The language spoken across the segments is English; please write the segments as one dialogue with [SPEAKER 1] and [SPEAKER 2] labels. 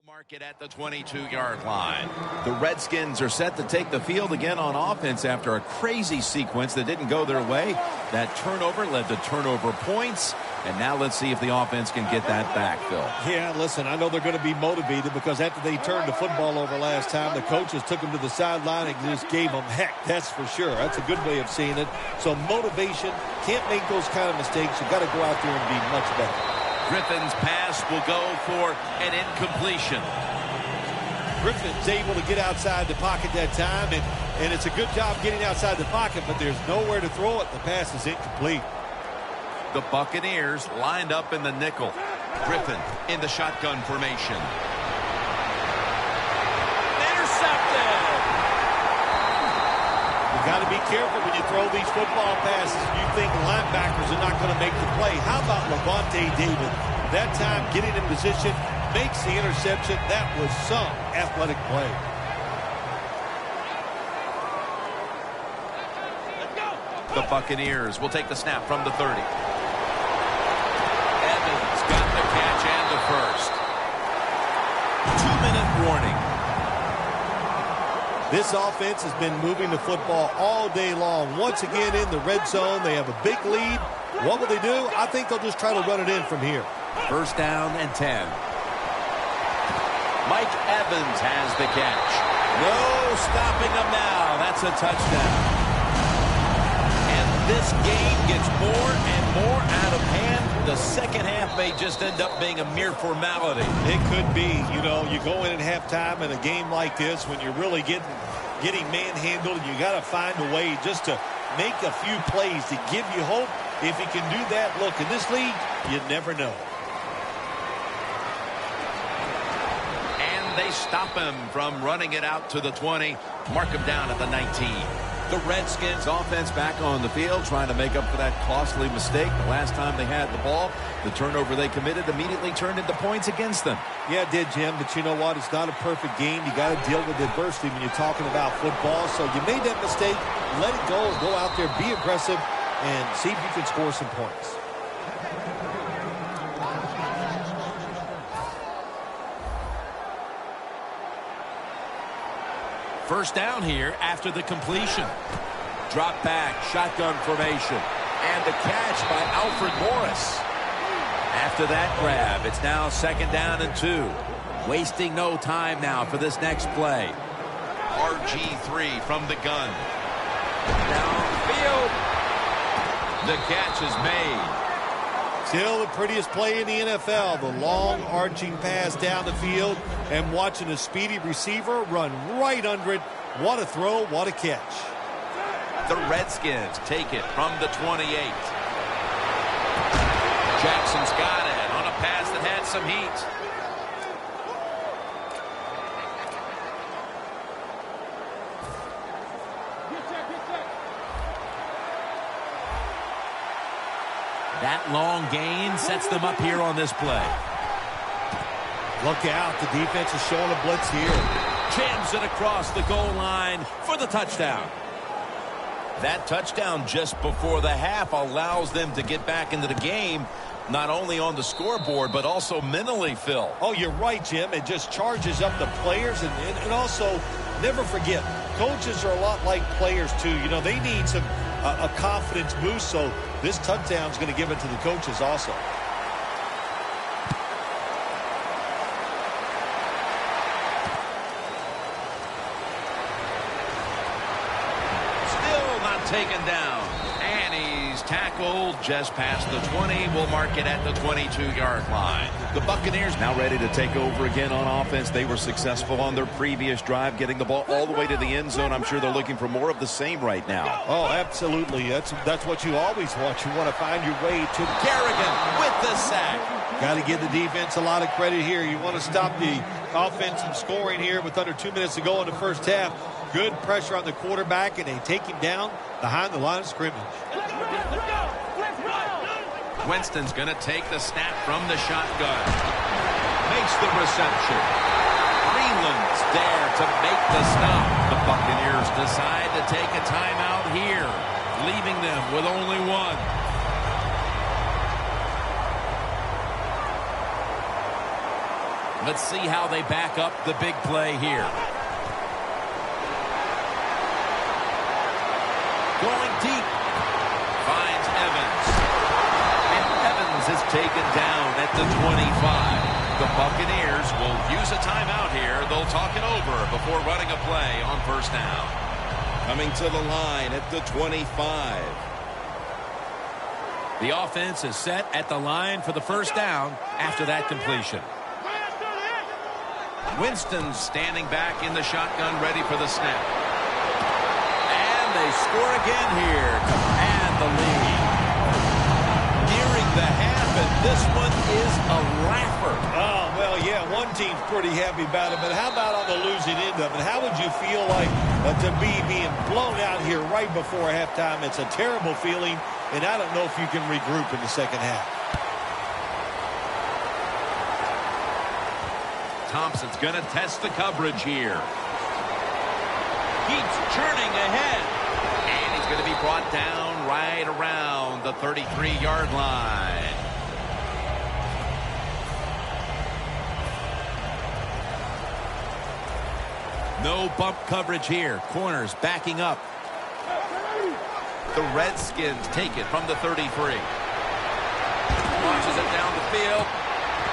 [SPEAKER 1] Mark it at the 22-yard line. The Redskins are set to take the field again on offense after a crazy sequence that didn't go their way. That turnover led to turnover points. And now let's see if the offense can get that back, Phil.
[SPEAKER 2] Yeah, listen, I know they're going to be motivated because after they turned the football over last time, the coaches took them to the sideline and just gave them heck, that's for sure. That's a good way of seeing it. So motivation, can't make those kind of mistakes. You've got to go out there and be much better.
[SPEAKER 1] Griffin's pass will go for an incompletion.
[SPEAKER 2] Griffin's able to get outside the pocket that time, and it's a good job getting outside the pocket, but there's nowhere to throw it. The pass is incomplete.
[SPEAKER 1] The Buccaneers lined up in the nickel. Griffin in the shotgun formation. Intercepted!
[SPEAKER 2] You got to be careful when you throw these football passes. You think linebackers are not going to make the play. How about Levante David? That time getting in position, makes the interception. That was some athletic play.
[SPEAKER 1] The Buccaneers will take the snap from the 30. Evans got the catch and the first. 2-minute warning.
[SPEAKER 2] This offense has been moving the football all day long. Once again in the red zone, they have a big lead. What will they do? I think they'll just try to run it in from here.
[SPEAKER 1] First down and 10. Mike Evans has the catch. No stopping him now. That's a touchdown. And this game gets more and more out of hand. The second half may just end up being a mere formality.
[SPEAKER 2] It could be. You know, you go in at halftime in a game like this when you're really getting manhandled, and you got to find a way just to make a few plays to give you hope. If you can do that, look, in this league, you never know.
[SPEAKER 1] And they stop him from running it out to the 20. Mark him down at the 19. The Redskins offense back on the field trying to make up for that costly mistake. The last time they had the ball, the turnover they committed immediately turned into points against them.
[SPEAKER 2] Yeah, it did, Jim, but you know what? It's not a perfect game. You got to deal with adversity when you're talking about football. So you made that mistake. Let it go. Go out there, be aggressive, and see if you can score some points.
[SPEAKER 1] First down here after the completion. Drop back, shotgun formation, and the catch by Alfred Morris. After that grab, it's now second down and 2. Wasting no time now for this next play. RG3 from the gun. Downfield. The catch is made.
[SPEAKER 2] Still the prettiest play in the NFL, the long arching pass down the field and watching a speedy receiver run right under it. What a throw, what a catch.
[SPEAKER 1] The Redskins take it from the 28. Jackson's got it on a pass that had some heat. That long gain sets them up here on this play.
[SPEAKER 2] Look out, the defense is showing a blitz here.
[SPEAKER 1] Jams it across the goal line for the touchdown. That touchdown just before the half allows them to get back into the game, not only on the scoreboard, but also mentally, Phil.
[SPEAKER 2] Oh, you're right, Jim. It just charges up the players, and also, never forget, coaches are a lot like players, too. You know, they need some a confidence boost, so this touchdown is going to give it to the coaches also.
[SPEAKER 1] Still not taken down. And he's tackled just past the 20. We'll mark it at the 22-yard line. The Buccaneers now ready to take over again on offense. They were successful on their previous drive, getting the ball all the way to the end zone. I'm sure they're looking for more of the same right now.
[SPEAKER 2] Oh, absolutely. That's what you always want. You want to find your way to
[SPEAKER 1] Kerrigan with the sack.
[SPEAKER 2] Got to give the defense a lot of credit here. You want to stop the offense from scoring here with under 2 minutes to go in the first half. Good pressure on the quarterback, and they take him down behind the line of scrimmage.
[SPEAKER 1] Winston's going to take the snap from the shotgun. Makes the reception. Greenland's there to make the stop. The Buccaneers decide to take a timeout here, leaving them with only one. Let's see how they back up the big play here. Going deep. Finds Evans. And Evans is taken down at the 25. The Buccaneers will use a timeout here. They'll talk it over before running a play on first down.
[SPEAKER 3] Coming to the line at the 25.
[SPEAKER 1] The offense is set at the line for the first down after that completion. Winston's standing back in the shotgun, ready for the snap. And they score again here to add the lead. Nearing the half, and this one is a laugher.
[SPEAKER 2] Oh, well, yeah, one team's pretty happy about it, but how about on the losing end of it? How would you feel like to be being blown out here right before halftime? It's a terrible feeling, and I don't know if you can regroup in the second half.
[SPEAKER 1] Thompson's going to test the coverage here. Keeps churning ahead. And he's going to be brought down right around the 33-yard line. No bump coverage here. Corners backing up. The Redskins take it from the 33. Launches it down the field.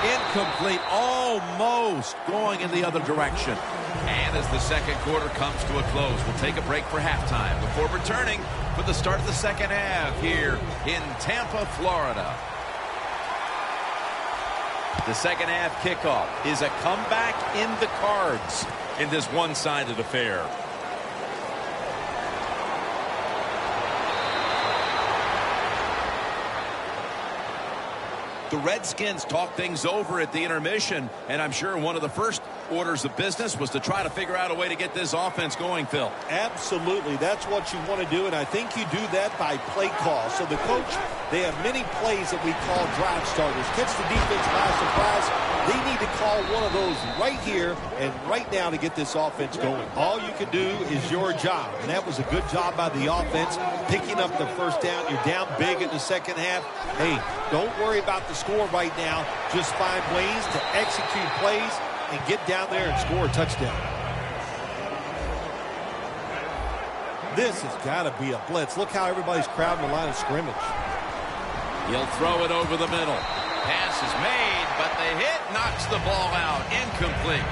[SPEAKER 1] Incomplete, almost going in the other direction. And as the second quarter comes to a close, we'll take a break for halftime before returning for the start of the second half here in Tampa, Florida. The second half kickoff is a comeback in the cards in this one-sided affair. The Redskins talked things over at the intermission, and I'm sure one of the first orders of business was to try to figure out a way to get this offense going, Phil.
[SPEAKER 2] Absolutely. That's what you want to do, and I think you do that by play call. So the coach, they have many plays that we call drive starters. Catch the defense by surprise. They need to call one of those right here and right now to get this offense going. All you can do is your job, and that was a good job by the offense, picking up the first down. You're down big in the second half. Hey, don't worry about the score right now. Just find ways to execute plays and get down there and score a touchdown. This has got to be a blitz. Look how everybody's crowding the line of scrimmage.
[SPEAKER 1] He'll throw it over the middle. Pass is made, but the hit knocks the ball out. Incomplete.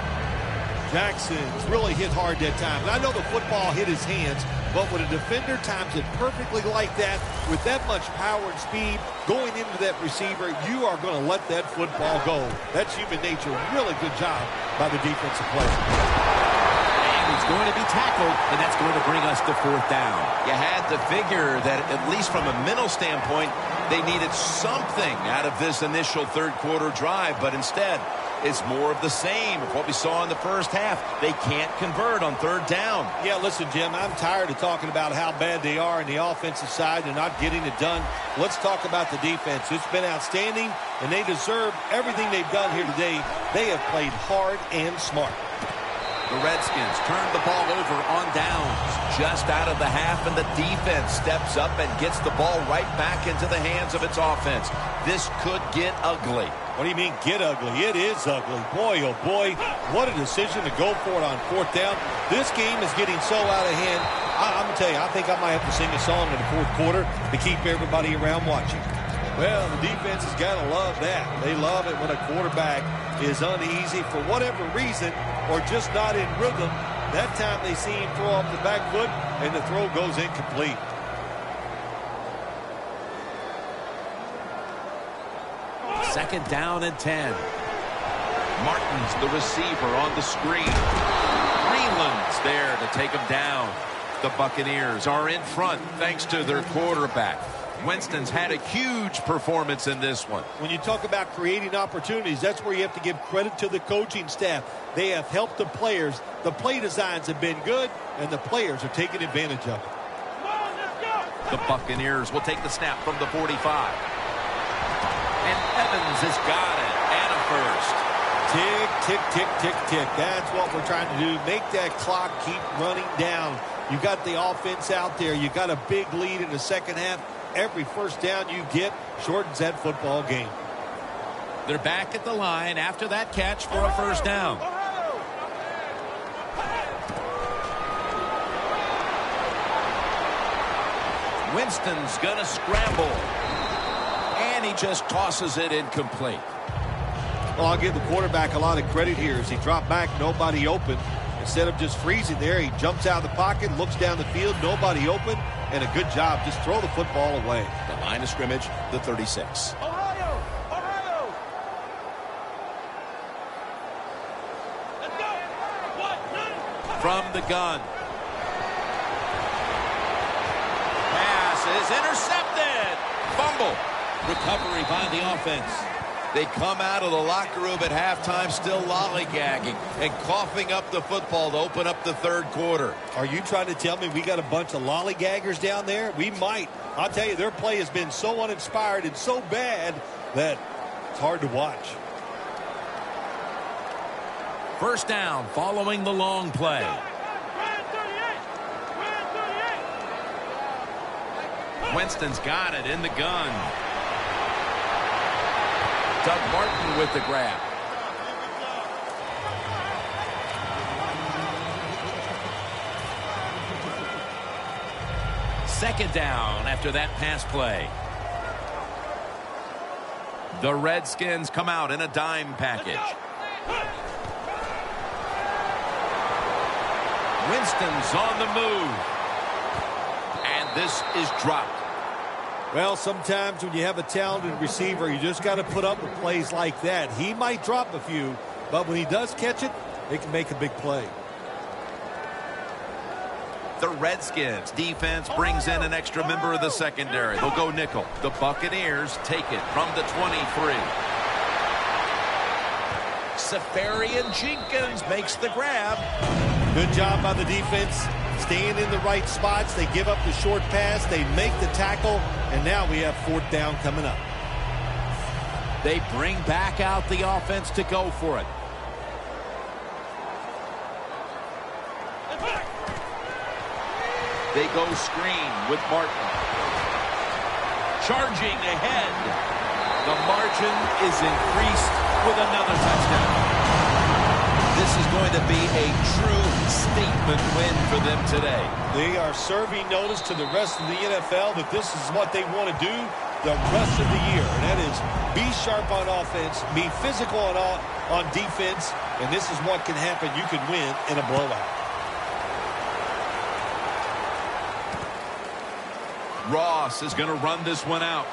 [SPEAKER 2] Jackson's really hit hard that time. And I know the football hit his hands, but when a defender times it perfectly like that, with that much power and speed going into that receiver, you are going to let that football go. That's human nature. Really good job by the defensive player.
[SPEAKER 1] And he's going to be tackled, and that's going to bring us to fourth down. You had to figure that, at least from a mental standpoint, they needed something out of this initial third quarter drive, but instead, it's more of the same of what we saw in the first half. They can't convert on third down.
[SPEAKER 2] Yeah, listen, Jim, I'm tired of talking about how bad they are on the offensive side and not getting it done. Let's talk about the defense. It's been outstanding, and they deserve everything they've done here today. They have played hard and smart.
[SPEAKER 1] The Redskins turn the ball over on downs, just out of the half, and the defense steps up and gets the ball right back into the hands of its offense. This could get ugly.
[SPEAKER 2] What do you mean get ugly? It is ugly. Boy, oh boy, what a decision to go for it on fourth down. This game is getting so out of hand. I'm going to tell you, I think I might have to sing a song in the fourth quarter to keep everybody around watching. Well, the defense has got to love that. They love it when a quarterback is uneasy for whatever reason or just not in rhythm. That time they see him throw off the back foot and the throw goes incomplete.
[SPEAKER 1] Second down and 10. Martin's the receiver on the screen. Greenland's there to take him down. The Buccaneers are in front thanks to their quarterback. Winston's had a huge performance in this one.
[SPEAKER 2] When you talk about creating opportunities, that's where you have to give credit to the coaching staff. They have helped the players. The play designs have been good, and the players are taking advantage of it.
[SPEAKER 1] The Buccaneers will take the snap from the 45. And Evans has got it. And a first.
[SPEAKER 2] Tick, tick, tick, tick, tick. That's what we're trying to do. Make that clock keep running down. You got the offense out there. You got a big lead in the second half. Every first down you get shortens that football game.
[SPEAKER 1] They're back at the line after that catch for a first down. Winston's going to scramble. And he just tosses it incomplete.
[SPEAKER 2] Well, I'll give the quarterback a lot of credit here. As he dropped back, nobody open. Instead of just freezing there, he jumps out of the pocket, looks down the field, nobody open, and a good job. Just throw the football away.
[SPEAKER 3] The line of scrimmage, the 36.
[SPEAKER 4] Ohio! Ohio! Let's go!
[SPEAKER 1] From the gun. Pass is intercepted. Fumble. Recovery by the offense. They come out of the locker room at halftime still lollygagging and coughing up the football to open up the third quarter.
[SPEAKER 2] Are you trying to tell me we got a bunch of lollygaggers down there? We might. I'll tell you, their play has been so uninspired and so bad that it's hard to watch.
[SPEAKER 1] First down following the long play. Winston's got it in the gun. Doug Martin with the grab. Second down after that pass play. The Redskins come out in a dime package. Winston's on the move. And this is dropped.
[SPEAKER 2] Well, sometimes when you have a talented receiver, you just got to put up with plays like that. He might drop a few, but when he does catch it, it can make a big play.
[SPEAKER 1] The Redskins defense brings in an extra member of the secondary. They'll go nickel. The Buccaneers take it from the 23. Safarian Jenkins makes the grab.
[SPEAKER 2] Good job by the defense. Staying in the right spots. They give up the short pass. They make the tackle. And now we have fourth down coming up.
[SPEAKER 1] They bring back out the offense to go for it. They go screen with Martin. Charging ahead. The margin is increased with another touchdown. This is going to be a true statement win for them today.
[SPEAKER 2] They are serving notice to the rest of the NFL that this is what they want to do the rest of the year. And that is be sharp on offense, be physical on defense, and this is what can happen. You can win in a blowout.
[SPEAKER 1] Ross is going to run this one out.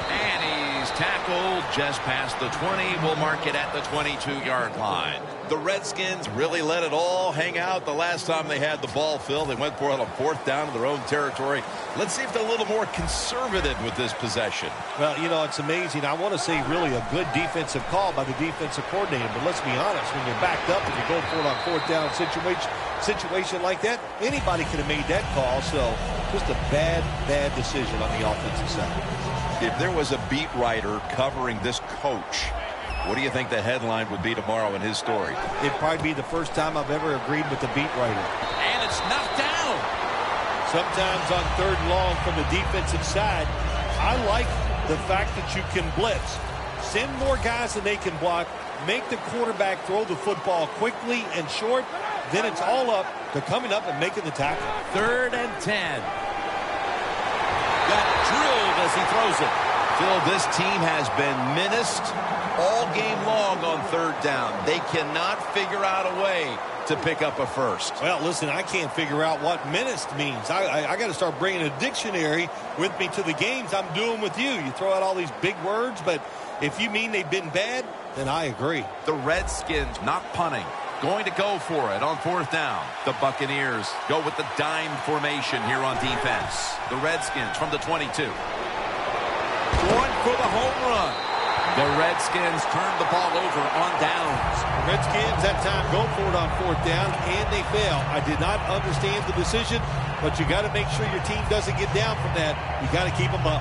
[SPEAKER 1] And he's tackled just past the 20. We'll mark it at the 22-yard line.
[SPEAKER 3] The Redskins really let it all hang out the last time they had the ball, Phil. They went for it on fourth down in their own territory. Let's see if they're a little more conservative with this possession.
[SPEAKER 2] Well, you know, it's amazing. I want to say really a good defensive call by the defensive coordinator. But let's be honest, when you're backed up and you go for it on fourth down situation like that, anybody could have made that call. So just a bad decision on the offensive side.
[SPEAKER 3] If there was a beat writer covering this coach, what do you think the headline would be tomorrow in his story?
[SPEAKER 2] It'd probably be the first time I've ever agreed with the beat writer.
[SPEAKER 1] And it's knocked down.
[SPEAKER 2] Sometimes on third and long from the defensive side, I like the fact that you can blitz. Send more guys than they can block. Make the quarterback throw the football quickly and short. Then it's all up to coming up and making the tackle.
[SPEAKER 1] 3rd and 10. Got drilled as he throws it.
[SPEAKER 3] Phil, this team has been menaced all game long on third down. They cannot figure out a way to pick up a first.
[SPEAKER 2] Well, listen, I can't figure out what menaced means. I got to start bringing a dictionary with me to the games I'm doing with you. You throw out all these big words, but if you mean they've been bad, then I agree.
[SPEAKER 1] The Redskins not punting. Going to go for it on fourth down. The Buccaneers go with the dime formation here on defense. The Redskins from the 22. Going for the home run. The Redskins turn the ball over on downs.
[SPEAKER 2] Redskins that time go for it on fourth down, and they fail. I did not understand the decision, but you got to make sure your team doesn't get down from that. You got to keep them up.